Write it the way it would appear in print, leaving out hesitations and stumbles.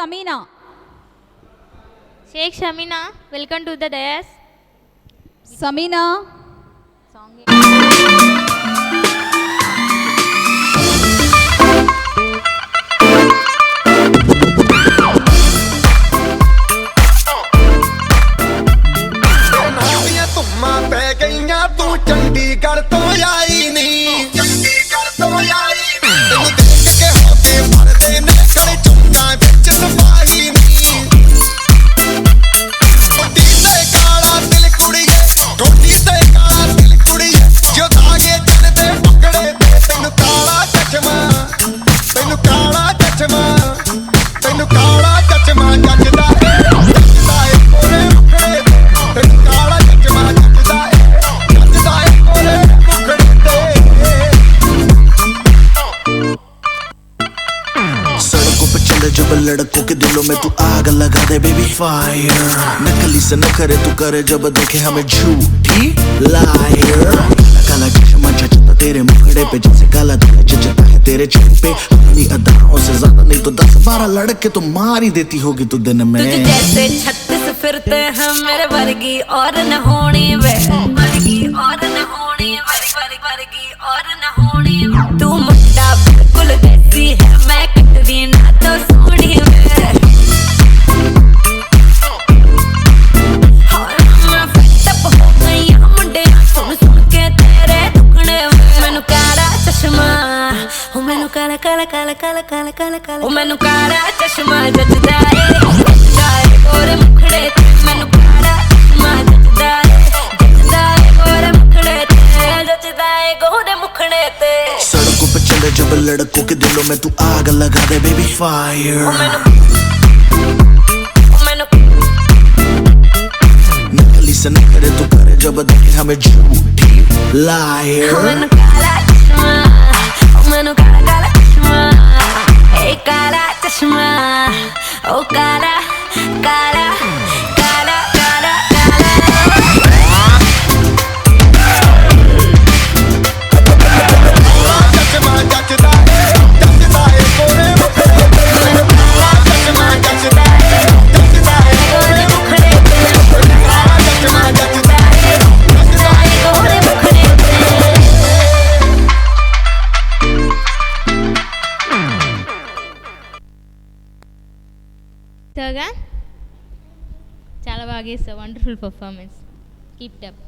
Sameena. Sheikh Shamina, welcome to the dais. Sameena. ਤੂੰ ਚੰਡੀਗੜ੍ਹ ਤੋਂ ਆਈ ਨੀ ਚੰਡੀਗੜ੍ਹ ਤੋਂ ਆਈ ਨੀ ਤੈਨੂੰ ਦੇਖ ਕੇ ਹੋਤੇ ਭਰਦੇ ਨੇ ਖੜੇ ਚੁੰਕਾਂ ਵਿੱਚ ਸਫਾਈ ਨੀ ਟੋਟੀ ਤੇ ਕਾਲਾ ਦਿਲ ਕੁੜੀਏ ਟੋਟੀ ਤੇ ਕਾਲਾ ਦਿਲ ਕੁੜੀਏ ਜੋ ਦਾਗੇ ਚੜਦੇ ਪਕੜੇ ਤੇ ਤੈਨੂੰ ਕਾਲਾ ਚਸ਼ਮਾ ਤੈਨੂੰ ਕਾਲਾ ਚਸ਼ਮਾ ਤੈਨੂੰ ਕਾਲਾ ਚਸ਼ਮਾ ਜੱਜਦਾ ਏ ਕੋਰੇ ਮੁਖੜੇ ਤੈਨੂੰ ਕਾਲਾ ਚਸ਼ਮਾ ਜੱਜਦਾ ਏ जब लड़कों के दिलों में तू आग लगा दे बेबी फायर नकली से नखरे तू करे जब देखे हमें झूठी लायर काला चश्मा जचता तेरे मुखड़े पे जैसे काला दिल जचता है तेरे चेहरे पे अपनी अदाओं से ज्यादा नहीं तो 10-12 लड़के तो मार ही देती होगी तू दिन में तुझे जैसे 36 फिरते हैं मेरे वर्गी और न होनी वे वर्गी और न होनी वर्गी और न होनी तू मुट्ठा बिल्कुल देसी है मैं कटरी ना तो सोनी वे मैं फटअप हो गई मुंडे सुन के तेरे दुखने मैनू काला चश्मा ओ मैनू काला काला काला काला काला काला काला ओ मैनू काला चश्मा जचदा ए गोरे मुखड़े ते मैनू काला चश्मा जचदा ए गोरे मुखड़े ते जचदा ए गोरे मुखड़े ते सड़कों पे चले जब लड़कों के दिलों में तू आग लगा दे बेबी फायर नकली से नखरे तू करे जब देखे हमें झूठी लायर मैनू काला चश्मा मैनू काला काला चश्मा ए काला चश्मा ओ काला काला काला काला ਚਸ਼ਮਾ ਜੱਜਦਾ ਏ ਕੋਰੇ ਮੁਖੜੇ ਮੈਨੂੰ ਕਾਲਾ ਚਸ਼ਮਾ ਜੱਜਦਾ ਏ ਕੋਰੇ ਮੁਖੜੇ ਕਾਲਾ ਚਸ਼ਮਾ ਜੱਜਦਾ ਏ ਕੋਰੇ ਮੁਖੜੇ Saga, చాలా బాగా చేసావు, wonderful performance, keep it up.